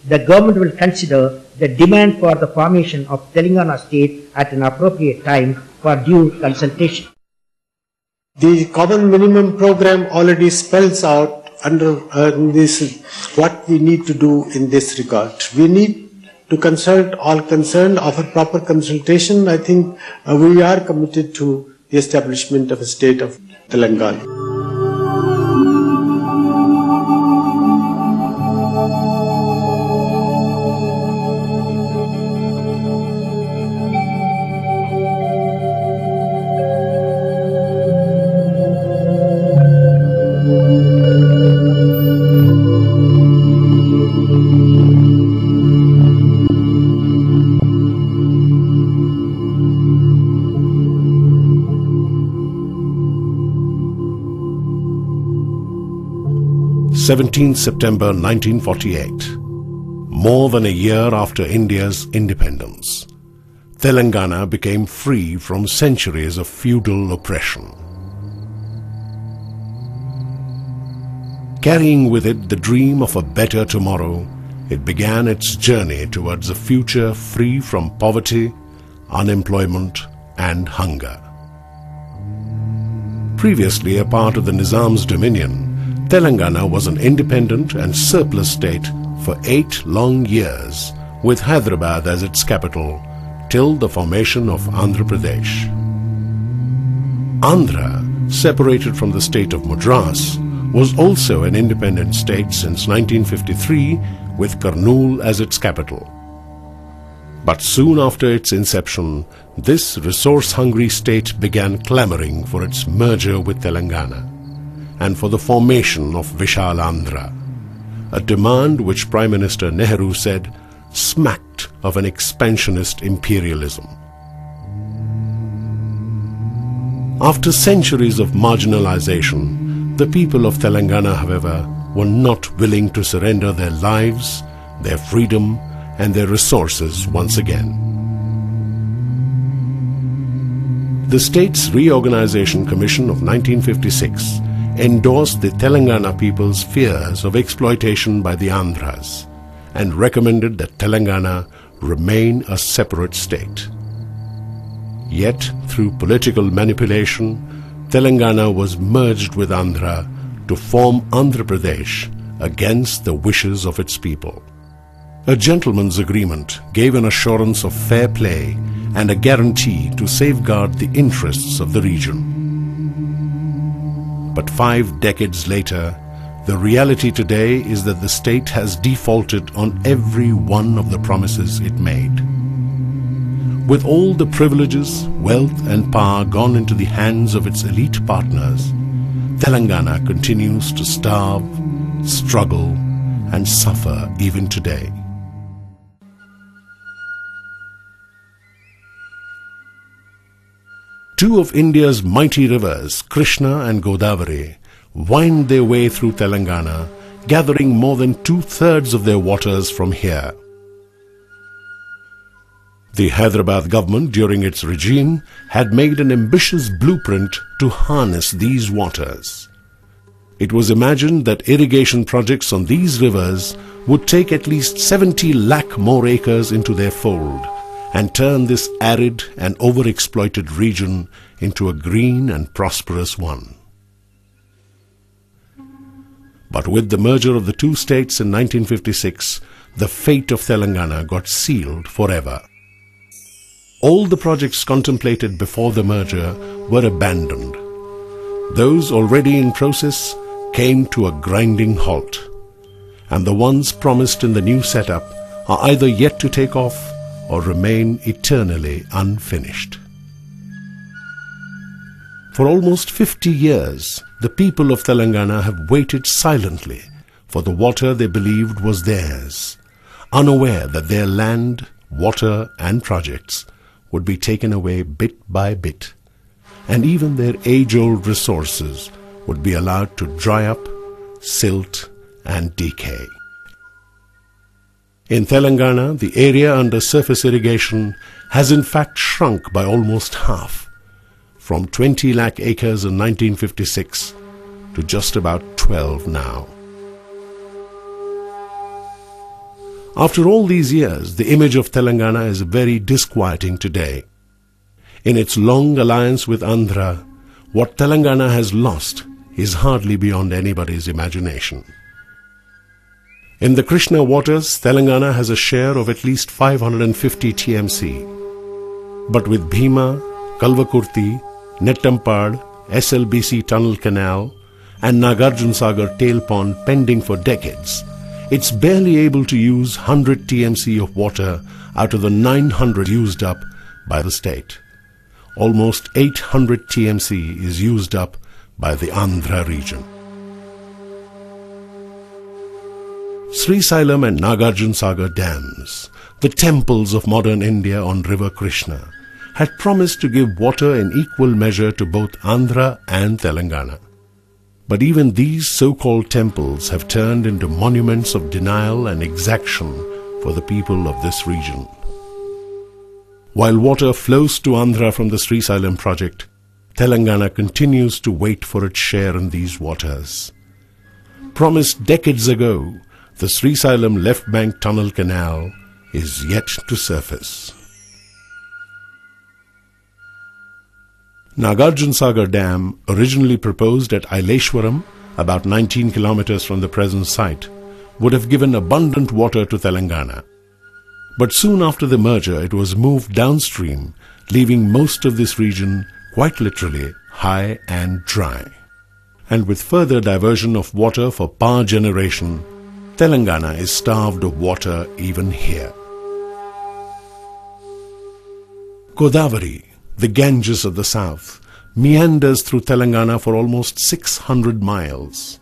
the government will consider the demand for the formation of Telangana state at an appropriate time for due consultation. The common minimum program already spells out under this what we need to do in this regard. We need to consult all concerned, offer proper consultation. I think we are committed to the establishment of a state of Telangana. September 1948, more than a year after India's independence, Telangana became free from centuries of feudal oppression. Carrying with it the dream of a better tomorrow, it began its journey towards a future free from poverty, unemployment and hunger. Previously a part of the Nizam's dominion, Telangana was an independent and surplus state for 8 long years, with Hyderabad as its capital, till the formation of Andhra Pradesh. Andhra, separated from the state of Madras, was also an independent state since 1953, with Kurnool as its capital. But soon after its inception, this resource-hungry state began clamoring for its merger with Telangana and for the formation of Vishal Andhra, a demand which Prime Minister Nehru said smacked of an expansionist imperialism. After centuries of marginalization, the people of Telangana, however, were not willing to surrender their lives, their freedom, and their resources once again. The State's Reorganization Commission of 1956 endorsed the Telangana people's fears of exploitation by the Andhras and recommended that Telangana remain a separate state. Yet, through political manipulation, Telangana was merged with Andhra to form Andhra Pradesh against the wishes of its people. A gentleman's agreement gave an assurance of fair play and a guarantee to safeguard the interests of the region. But 5 decades later, the reality today is that the state has defaulted on every one of the promises it made. With all the privileges, wealth and power gone into the hands of its elite partners, Telangana continues to starve, struggle and suffer even today. Two of India's mighty rivers, Krishna and Godavari, wind their way through Telangana, gathering more than 2/3 of their waters from here. The Hyderabad government during its regime had made an ambitious blueprint to harness these waters. It was imagined that irrigation projects on these rivers would take at least 70 lakh more acres into their fold and turn this arid and overexploited region into a green and prosperous one. But with the merger of the two states in 1956, the fate of Telangana got sealed forever. All the projects contemplated before the merger were abandoned. Those already in process came to a grinding halt, and the ones promised in the new setup are either yet to take off or remain eternally unfinished. For almost 50 years, the people of Telangana have waited silently for the water they believed was theirs, unaware that their land, water and projects would be taken away bit by bit, and even their age-old resources would be allowed to dry up, silt and decay. In Telangana, the area under surface irrigation has in fact shrunk by almost half, from 20 lakh acres in 1956 to just about 12 now. After all these years, the image of Telangana is very disquieting today. In its long alliance with Andhra, what Telangana has lost is hardly beyond anybody's imagination. In the Krishna waters, Telangana has a share of at least 550 TMC. But with Bhima, Kalvakurti, Nettampad, SLBC Tunnel Canal and Nagarjun Sagar Tail Pond pending for decades, it's barely able to use 100 TMC of water out of the 900 used up by the state. Almost 800 TMC is used up by the Andhra region. Srisailam and Nagarjun Sagar dams, the temples of modern India on river Krishna, had promised to give water in equal measure to both Andhra and Telangana. But even these so-called temples have turned into monuments of denial and exaction for the people of this region. While water flows to Andhra from the Srisailam project, Telangana continues to wait for its share in these waters. Promised decades ago, the Srisailam left bank tunnel canal is yet to surface. Nagarjun Sagar Dam, originally proposed at Aileshwaram, about 19 kilometers from the present site, would have given abundant water to Telangana. But soon after the merger, it was moved downstream, leaving most of this region quite literally high and dry. And with further diversion of water for power generation, Telangana is starved of water even here. Godavari, the Ganges of the south, meanders through Telangana for almost 600 miles.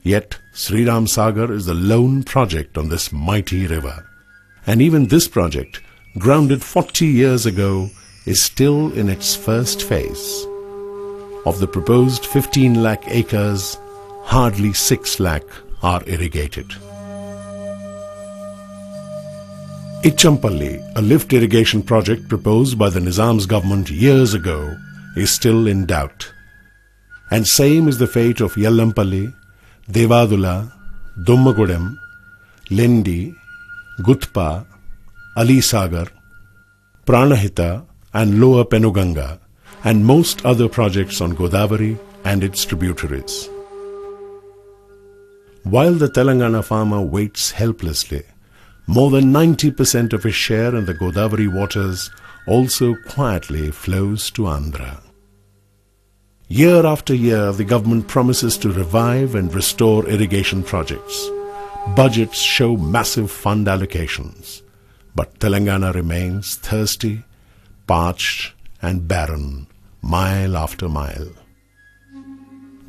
Yet Sriram Sagar is the lone project on this mighty river. And even this project, grounded 40 years ago, is still in its first phase. Of the proposed 15 lakh acres, hardly 6 lakh are irrigated. Ichampalli, a lift irrigation project proposed by the Nizam's government years ago, is still in doubt. And same is the fate of Yellampalli, Devadula, Dummagudem, Lendi, Gutpa, Ali Sagar, Pranahita and Lower Penuganga, and most other projects on Godavari and its tributaries. While the Telangana farmer waits helplessly, more than 90% of his share in the Godavari waters also quietly flows to Andhra. Year after year, the government promises to revive and restore irrigation projects. Budgets show massive fund allocations, but Telangana remains thirsty, parched and barren, mile after mile.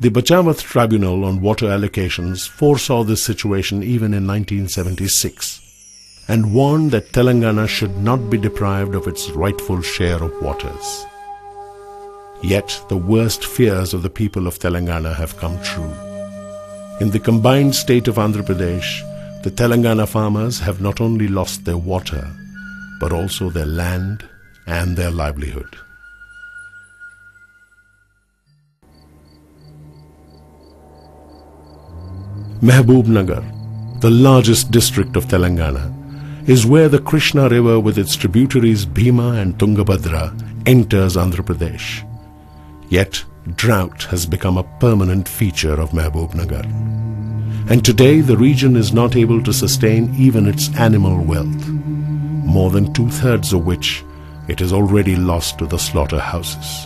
The Bachavath Tribunal on Water Allocations foresaw this situation even in 1976 and warned that Telangana should not be deprived of its rightful share of waters. Yet the worst fears of the people of Telangana have come true. In the combined state of Andhra Pradesh, the Telangana farmers have not only lost their water, but also their land and their livelihood. Mehboob-Nagar, the largest district of Telangana, is where the Krishna River with its tributaries Bhima and Tungabhadra enters Andhra Pradesh. Yet, drought has become a permanent feature of Mehboob-Nagar. And today the region is not able to sustain even its animal wealth, more than 2/3 of which it has already lost to the slaughterhouses.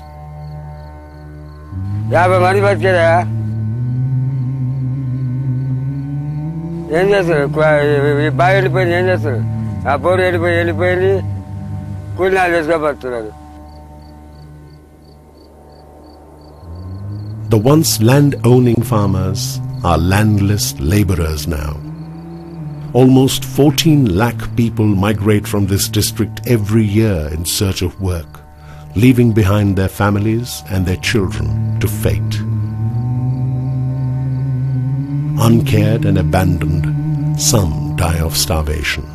The once land-owning farmers are landless laborers now. Almost 14 lakh people migrate from this district every year in search of work, leaving behind their families and their children to fate. Uncared and abandoned, some die of starvation.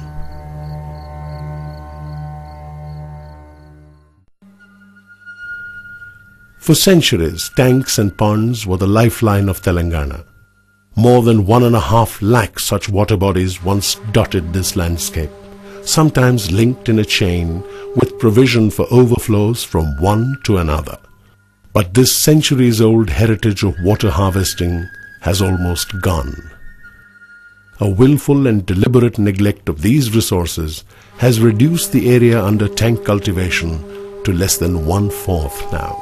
For centuries, tanks and ponds were the lifeline of Telangana. More than 1.5 lakh such water bodies once dotted this landscape, sometimes linked in a chain with provision for overflows from one to another. But this centuries-old heritage of water harvesting has almost gone. A willful and deliberate neglect of these resources has reduced the area under tank cultivation to less than 1/4 now.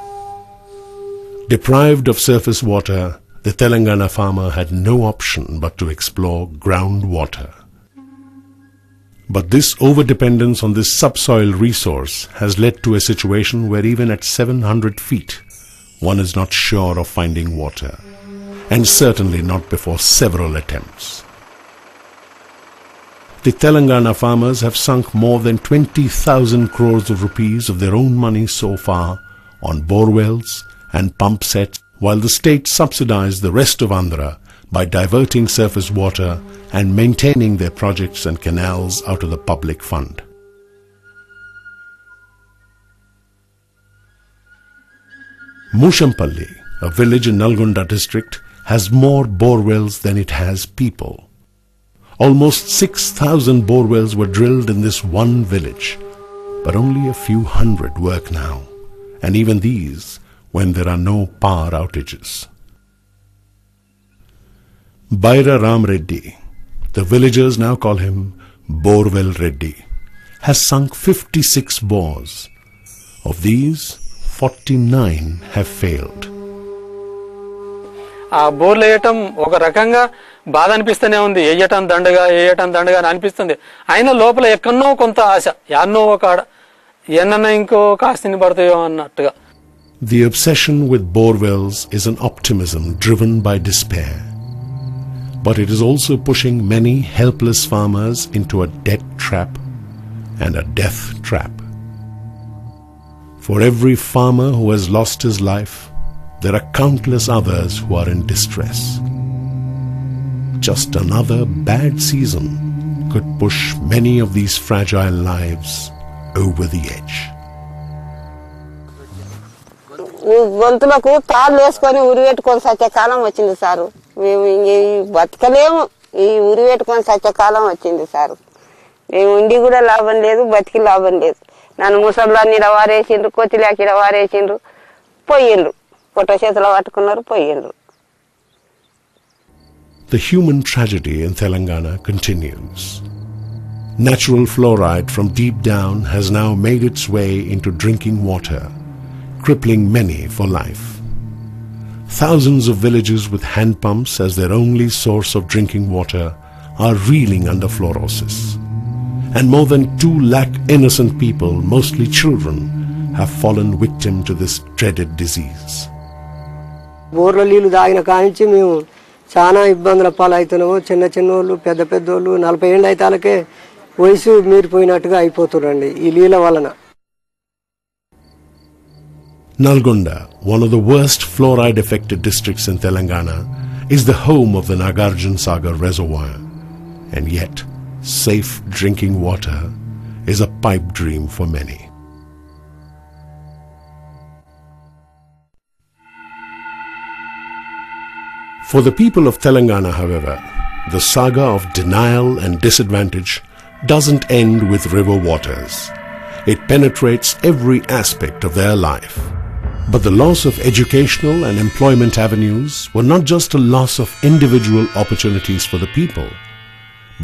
Deprived of surface water, the Telangana farmer had no option but to explore groundwater. But this overdependence on this subsoil resource has led to a situation where even at 700 feet, one is not sure of finding water, and certainly not before several attempts. The Telangana farmers have sunk more than 20,000 crores of rupees of their own money so far on borewells and pump sets, while the state subsidized the rest of Andhra by diverting surface water and maintaining their projects and canals out of the public fund. Mushampalli, a village in Nalgonda district, has more borewells than it has people. Almost 6,000 borewells were drilled in this one village, but only a few hundred work now, and even these when there are no power outages. Baira Ram Reddy, the villagers now call him Borewell Reddy, has sunk 56 bores. Of these, 49 have failed. ఆ బోర్లు వేయటం ఒక రకంగా బాధ అనిపిస్తూనే ఉంది. వేయటం దండగా అని అనిపిస్తుంది. అయినా లోపల ఎక్కడో కొంత ఆశ, యాన్నో ఒక ఎన్నన్నా ఇంకో కాస్తిని పడతాయో అన్నట్టుగా. The obsession with borewells is an optimism driven by despair. But it is also pushing many helpless farmers into a debt trap and a death trap. For every farmer who has lost his life, there are countless others who are in distress. Just another bad season could push many of these fragile lives over the edge. గొంతులకు తాళ్ళు వేసుకొని ఉరి పెట్టుకొని సచ్చే కాలం వచ్చింది sir. మేము బతకలేము, ఈ ఉరి పెట్టుకొని సచ్చే కాలం వచ్చింది sir. మేము ఉండి కూడా లాభం లేదు, బతికి లాభం లేదు. నన్ను ముసళ్ళని ఇలా వారేసిండ్రు, కొత్తిలేక ఇలా వారేసిండ్రు, పోయిండ్రు, పొట్ట చేతిలో పట్టుకున్నారు, పోయిండ్రు. The human tragedy in Telangana continues. Natural fluoride from deep down has now made its way into drinking water, crippling many for life. Thousands of villages with hand pumps as their only source of drinking water are reeling under fluorosis. And more than 2 lakh innocent people, mostly children, have fallen victim to this dreaded disease. బోర్ల నీళ్లు తాగిన కానించి మేము చాలా ఇబ్బందుల పాలవుతున్నాము. చిన్న చిన్నోళ్ళు, పెద్ద పెద్దోళ్ళు 40 ఏళ్ళ అయితే వాళ్ళకే వయసు మీరిపోయినట్టుగా అయిపోతున్నారండి ఈ నీళ్ళ వలన. Nalgonda, one of the worst fluoride-affected districts in Telangana, is the home of the Nagarjuna Sagar reservoir. And yet, safe drinking water is a pipe dream for many. For the people of Telangana, however, the saga of denial and disadvantage doesn't end with river waters. It penetrates every aspect of their life. But the loss of educational and employment avenues were not just a loss of individual opportunities for the people,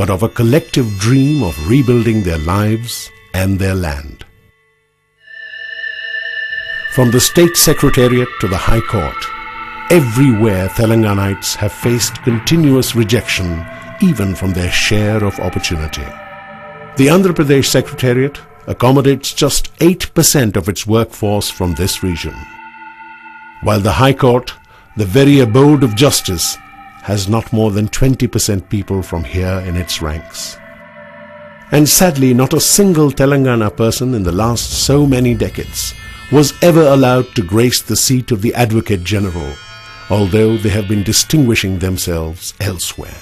but of a collective dream of rebuilding their lives and their land. From the State Secretariat to the High Court, everywhere Telanganites have faced continuous rejection even from their share of opportunity. The Andhra Pradesh Secretariat accommodates just 8% of its workforce from this region, while the High Court, the very abode of justice, has not more than 20% people from here in its ranks. And sadly, not a single Telangana person in the last so many decades was ever allowed to grace the seat of the Advocate General, although they have been distinguishing themselves elsewhere.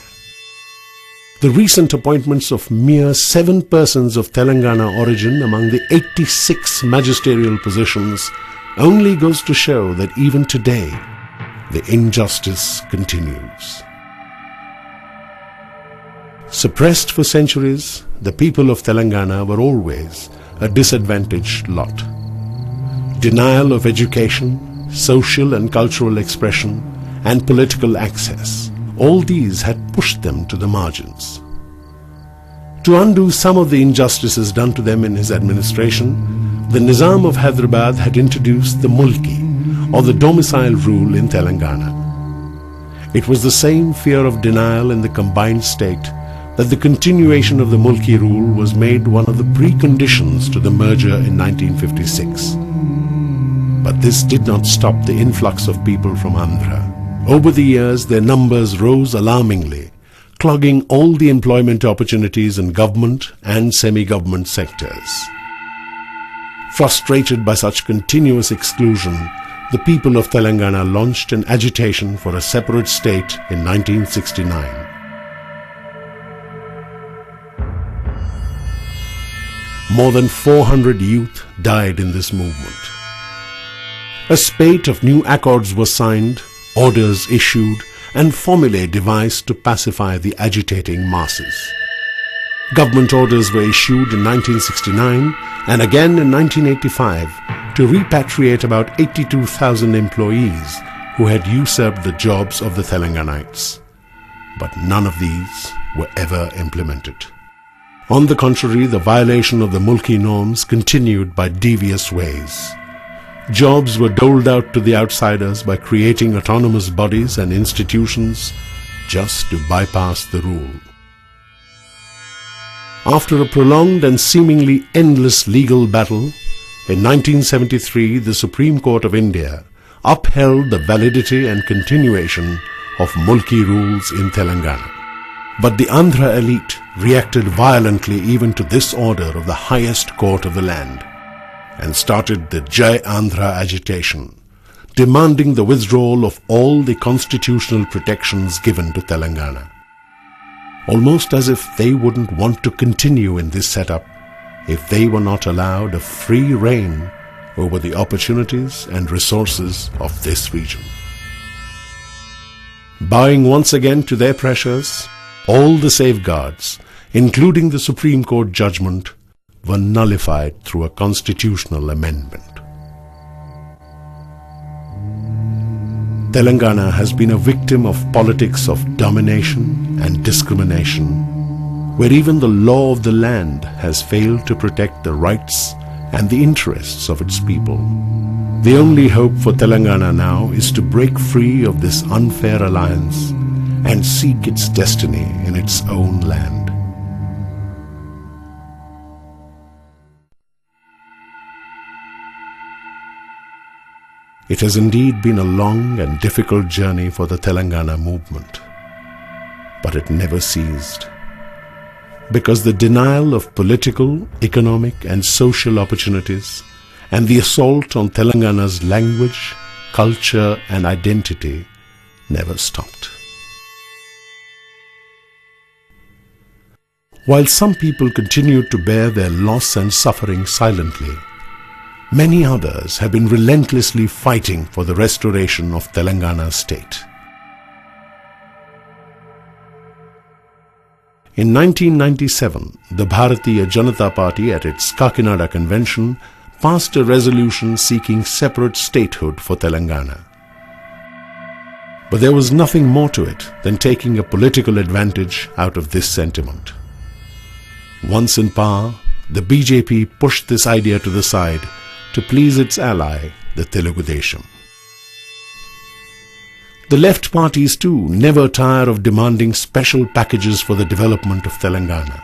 The recent appointments of mere 7 persons of Telangana origin among the 86 magisterial positions only goes to show that even today, the injustice continues. Suppressed for centuries, the people of Telangana were always a disadvantaged lot. Denial of education, social and cultural expression, and political access, all these had pushed them to the margins. To undo some of the injustices done to them in his administration, the Nizam of Hyderabad had introduced the Mulki, or the domicile rule in Telangana. It was the same fear of denial in the combined state that the continuation of the Mulki rule was made one of the preconditions to the merger in 1956. But this did not stop the influx of people from Andhra. Over the years, their numbers rose alarmingly, clogging all the employment opportunities in government and semi-government sectors. Frustrated by such continuous exclusion, the people of Telangana launched an agitation for a separate state in 1969. More than 400 youth died in this movement. A spate of new accords was signed, orders issued, and formulae devised to pacify the agitating masses. Government orders were issued in 1969 and again in 1985 to repatriate about 82,000 employees who had usurped the jobs of the Telanganites. But none of these were ever implemented. On the contrary, the violation of the Mulki norms continued by devious ways. Jobs were doled out to the outsiders by creating autonomous bodies and institutions just to bypass the rule. After a prolonged and seemingly endless legal battle, in 1973 the Supreme Court of India upheld the validity and continuation of Mulki rules in Telangana. But the Andhra elite reacted violently even to this order of the highest court of the land, and started the Jai Andhra agitation, demanding the withdrawal of all the constitutional protections given to Telangana. Almost as if they wouldn't want to continue in this setup if they were not allowed a free rein over the opportunities and resources of this region. Bowing once again to their pressures, all the safeguards, including the Supreme Court judgment, were nullified through a constitutional amendment. Telangana has been a victim of politics of domination and discrimination, where even the law of the land has failed to protect the rights and the interests of its people. The only hope for Telangana now is to break free of this unfair alliance and seek its destiny in its own land. It has indeed been a long and difficult journey for the Telangana movement, but it never ceased, because the denial of political, economic and social opportunities and the assault on Telangana's language, culture and identity never stopped. While some people continued to bear their loss and suffering silently, many others have been relentlessly fighting for the restoration of Telangana state. In 1997, the Bharatiya Janata Party at its Kakinada convention passed a resolution seeking separate statehood for Telangana. But there was nothing more to it than taking a political advantage out of this sentiment. Once in power, the BJP pushed this idea to the side to please its ally, the Telugu Desam. The left parties too never tire of demanding special packages for the development of Telangana.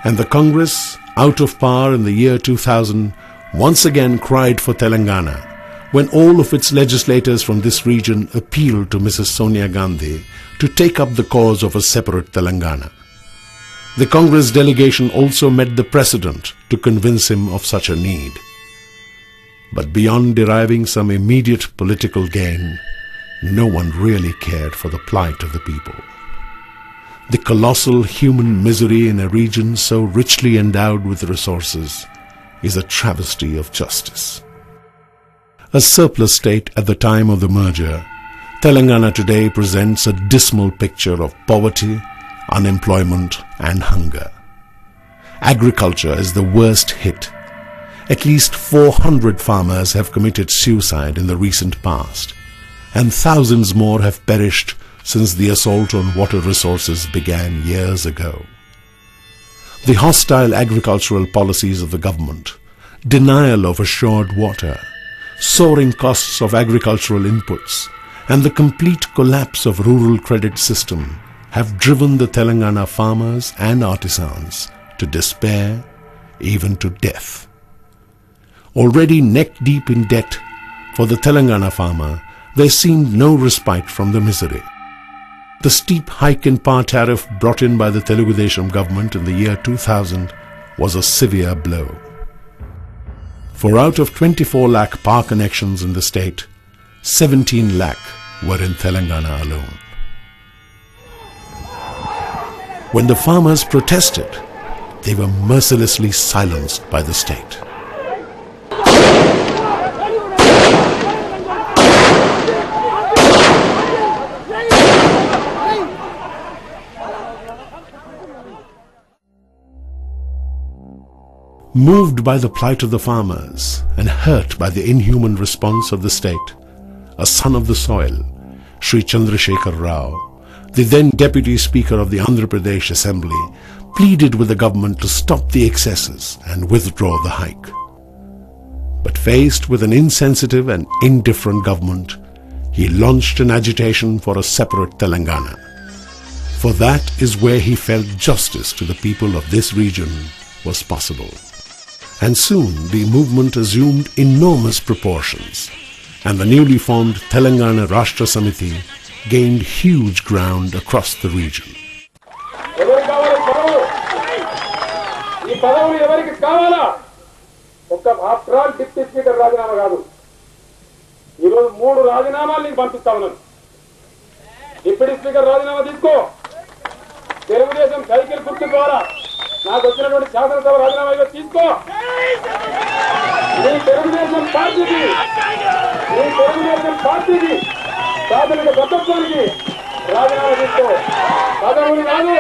And the Congress, out of power in the year 2000, once again cried for Telangana when all of its legislators from this region appealed to Mrs. Sonia Gandhi to take up the cause of a separate Telangana. The Congress delegation also met the President to convince him of such a need. But beyond deriving some immediate political gain, no one really cared for the plight of the people. The colossal human misery in a region so richly endowed with resources is a travesty of justice. A surplus state at the time of the merger, Telangana today presents a dismal picture of poverty, unemployment and hunger. Agriculture is the worst hit. At least 400 farmers have committed suicide in the recent past, and thousands more have perished since the assault on water resources began years ago. The hostile agricultural policies of the government, denial of assured water, soaring costs of agricultural inputs, and the complete collapse of rural credit system have driven the Telangana farmers and artisans to despair, even to death. Already neck-deep in debt, for the Telangana farmer, there seemed no respite from the misery. The steep hike in power tariff brought in by the Telugu Desam government in the year 2000 was a severe blow. For out of 24 lakh power connections in the state, 17 lakh were in Telangana alone. When the farmers protested, they were mercilessly silenced by the state. Moved by the plight of the farmers and hurt by the inhuman response of the state, a son of the soil, Sri Chandrasekhar Rao, the then Deputy Speaker of the Andhra Pradesh Assembly, pleaded with the government to stop the excesses and withdraw the hike. But faced with an insensitive and indifferent government, he launched an agitation for a separate Telangana. For that is where he felt justice to the people of this region was possible. And soon the movement assumed enormous proportions, and the newly formed Telangana Rashtra Samiti gained huge ground across the region. నాకు వచ్చినటువంటి శాసనసభ రాజీనామా తీసుకో. నీ తెలుగుదేశం పార్టీకి ప్రాథమిక తత్వానికి రాజీనామా తీసుకో. పదవులు కాదు,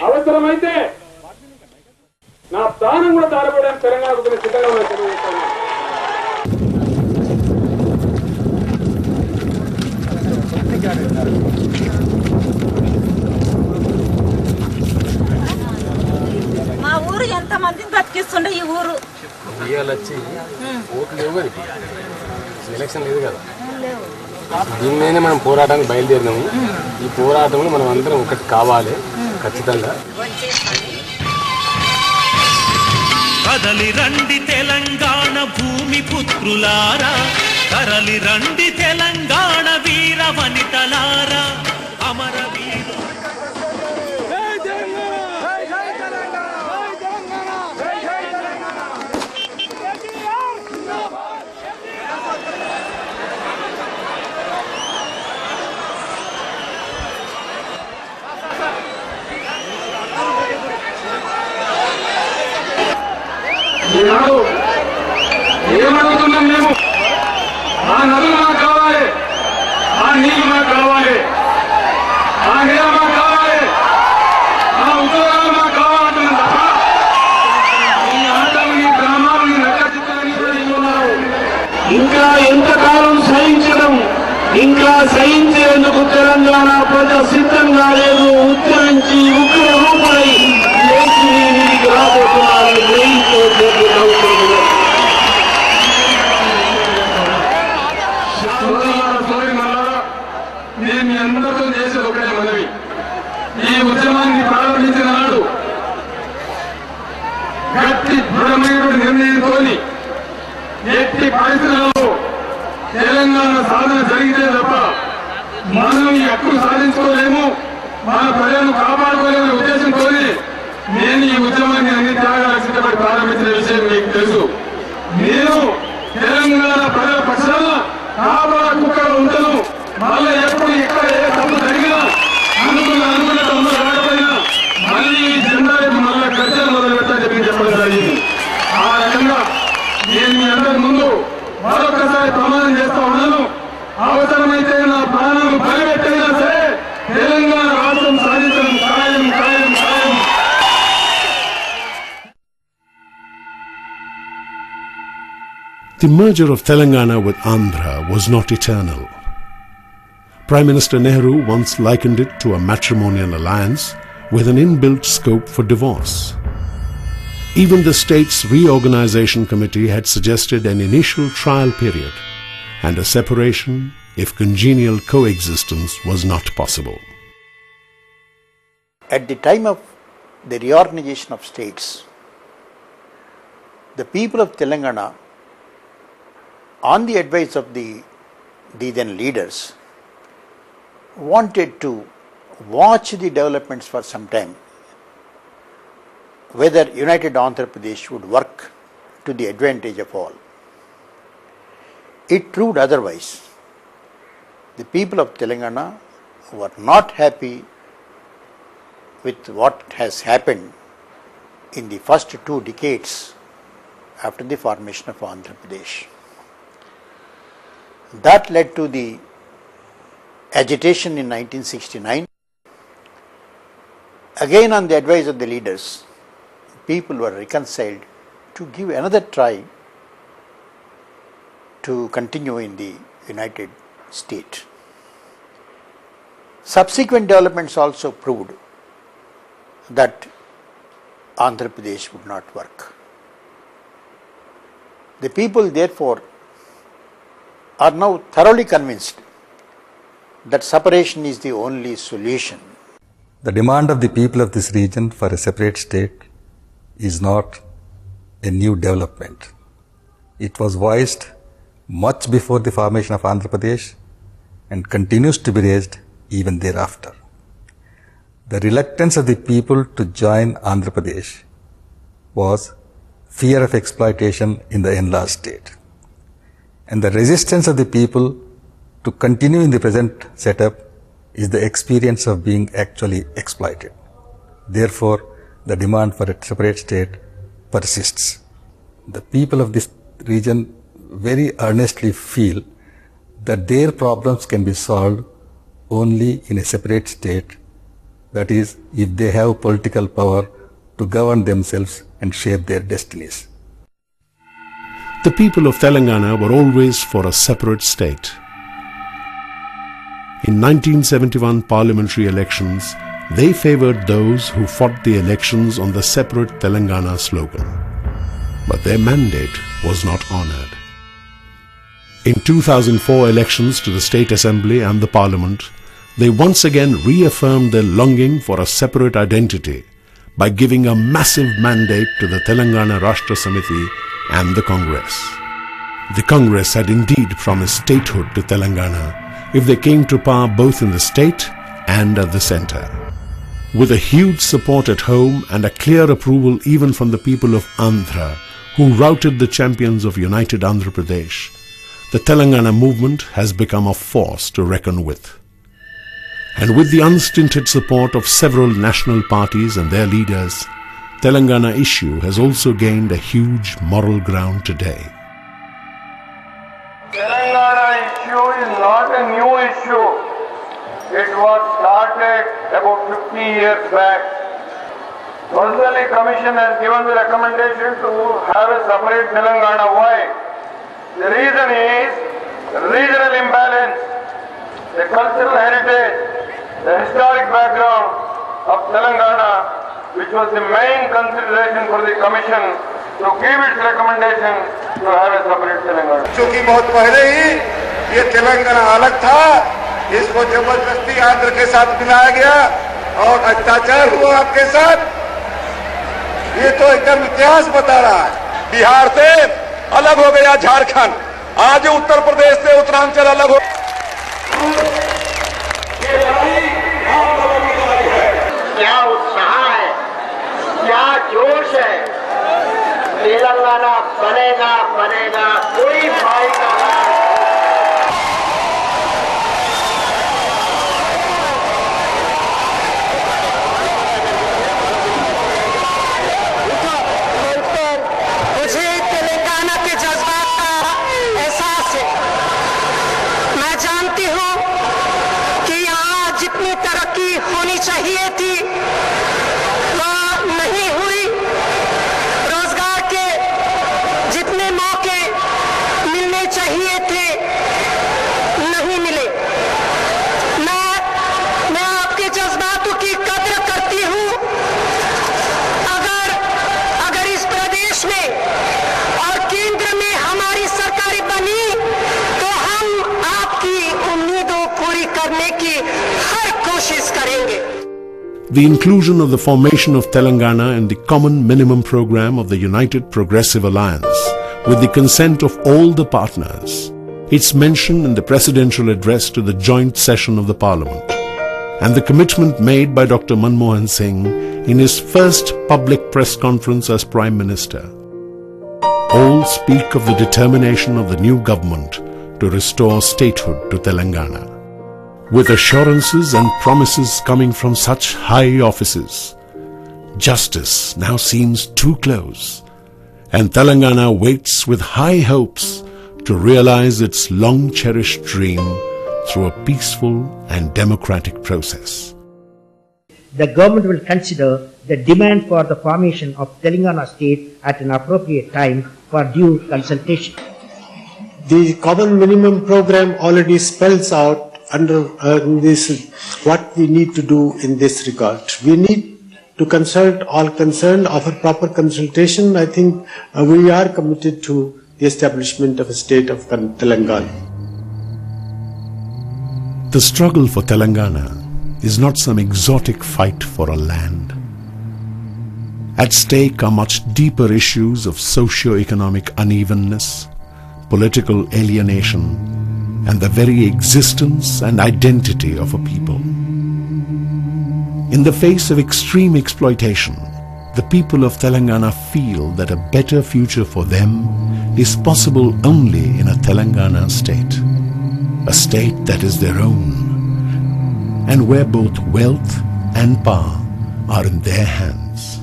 అవసరమైతే నా ప్రాణం కూడా దారపడడానికి తెలంగాణకు సిద్ధంగా ఉన్న తెలియజేస్తాను. ఎంతమందిని బతికిస్తుండే ఈ ఊరు. వచ్చి ఓట్లు లేవు కదా, ఎలక్షన్ లేదు కదా, దీని మీదనే మనం పోరాటానికి బయలుదేరినాము. ఈ పోరాటంలో మనం అందరం ఒకటి కావాలి ఖచ్చితంగా. కదలి రండి తెలంగాణ భూమి పుత్రులారా, కరలి రండి తెలంగాణ వీర వనితలారా, అమర వీరు. ఏమడుగుతున్నాం మేము? ఆ నదులు మాకు కావాలి, ఆ నీళ్లు మాకు కావాలి, ఆ నీళ్ళ మాకు కావాలి, ఆ ఉద్యోగాలు మాకు కావాలంటున్నాం తప్ప ఈ ఆటలు, ఈ గ్రామాలు, ఈ నక్షత్రాన్ని ఉన్నారు. ఇంకా ఎంతకాలం సహించడం? ఇంకా సహించేందుకు తెలంగాణ ప్రజ సిద్ధంగా లేదు. ఉద్యమించి ఉగ్ర రూపై లేచి వీరికి రాబోతున్నారు. నేను మీ అందరితో చేసేది ఒకటే మనవి. ఈ ఉద్యమాన్ని ప్రారంభించిన నాడు గట్టి దృఢమైన నిర్ణయంతో ఎట్టి పరిస్థితులలో తెలంగాణ సాధన జరిగితే తప్ప మనం ఈ హక్కును సాధించుకోలేము, మన ప్రజలను కాపాడుకోలేమనే ఉద్దేశంతో నేను ఈ ఉద్యమాన్ని అన్ని త్యాగాలకు సిద్ధపడి ప్రారంభించిన విషయం మీకు తెలుసు. నేను తెలంగాణ ప్రజల పక్షాన కాపాడ కుక్కగా ఉంటాను. మళ్ళీ ఎప్పుడు ఇక్కడ ఏ తప్పు జరిగినా అనుకున్నట్టు అమలు కాకపోయినా మళ్ళీ ఈ జెండా మళ్ళీ కట్టెలు మొదలు పెట్టాలని చెప్పడం జరిగింది. ఆ రకంగా నేను మీ అందరి ముందు మరొకసారి ప్రమాణం చేస్తా ఉన్నాను. అవసరమైతే నా ప్రాణాలు బలిపెట్టైనా సరే తెలంగాణ రాష్ట్రం సాధించడం merger of Telangana with Andhra was not eternal. Prime Minister Nehru once likened it to a matrimonial alliance with an inbuilt scope for divorce. Even the state's reorganization committee had suggested an initial trial period and a separation if congenial coexistence was not possible. At the time of the reorganization of states, the people of Telangana, on the advice of the then leaders, wanted to watch the developments for some time, whether United Andhra Pradesh would work to the advantage of all. It proved otherwise. The people of Telangana were not happy with what has happened in the first 2 decades after the formation of Andhra Pradesh. That led to the agitation in 1969. Again, on the advice of the leaders, people were reconciled to give another try to continue in the United State. Subsequent developments also proved that Andhra Pradesh would not work. The people, therefore, are now thoroughly convinced that separation is the only solution. The demand of the people of this region for a separate state is not a new development. It was voiced much before the formation of Andhra Pradesh and continues to be raised even thereafter. The reluctance of the people to join Andhra Pradesh was fear of exploitation in the enlarged state. And the resistance of the people to continue in the present setup is the experience of being actually exploited. Therefore, the demand for a separate state persists. The people of this region very earnestly feel that their problems can be solved only in a separate state, that is, if they have political power to govern themselves and shape their destinies. The people of Telangana were always for a separate state. In 1971 parliamentary elections, they favoured those who fought the elections on the separate Telangana slogan. But their mandate was not honoured. In 2004 elections to the State Assembly and the Parliament, they once again reaffirmed their longing for a separate identity by giving a massive mandate to the Telangana Rashtra Samiti and the Congress. The Congress had indeed promised statehood to Telangana if they came to power both in the state and at the centre. With a huge support at home and a clear approval even from the people of Andhra, who routed the champions of United Andhra Pradesh, the Telangana movement has become a force to reckon with. And with the unstinted support of several national parties and their leaders, Telangana issue has also gained a huge moral ground today. Telangana issue is not a new issue. It was started about 50 years back. Personally, Commission has given the recommendation to have a separate Telangana. Why? The reason is regional imbalance, the cultural heritage, the historic background of Telangana, which was the main consideration for the Commission to give its recommendation to have a separate Telangana. क्योंकि बहुत पहले ही ये तेलंगाना अलग था, इसको जबरदस्ती आंध्र के साथ मिलाया गया और अत्याचार हुआ आपके साथ, ये तो एकदम इतिहास बता रहा है। बिहार से अलग हो गया झारखंड, आज उत्तर प्रदेश से उत्तरांचल अलग हो। क्या उत्साह है, क्या जोश है, तेलंगाना बनेगा बनेगा, कोई भाई का तेलंगाना के जज्बात का एहसास है। मैं जानती हूँ करने की हर कोशिश करेंगे। The inclusion of the formation of Telangana in the Common Minimum Program of the United Progressive Alliance with the consent of all the partners. It's mentioned in the presidential address to the joint session of the Parliament, and the commitment made by Dr. Manmohan Singh in his first public press conference as Prime Minister. All speak of the determination of the new government to restore statehood to Telangana. With assurances and promises coming from such high offices, justice now seems too close, and Telangana waits with high hopes to realize its long-cherished dream through a peaceful and democratic process. The government will consider the demand for the formation of Telangana state at an appropriate time for due consultation. The Common Minimum Program already spells out under this what we need to do in this regard. We need to consult all concerned, offer proper consultation. I think we are committed to the establishment of a state of Telangana. The struggle for Telangana is not some exotic fight for a land. At stake are much deeper issues of socio-economic unevenness, political alienation, and the very existence and identity of a people. In the face of extreme exploitation, the people of Telangana feel that a better future for them is possible only in a Telangana state, a state that is their own, and where both wealth and power are in their hands.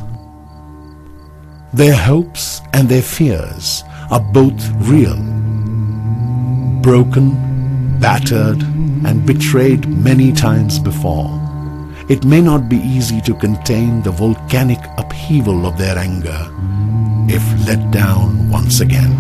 Their hopes and their fears are both real. Broken, battered, and betrayed many times before, it may not be easy to contain the volcanic upheaval of their anger if let down once again.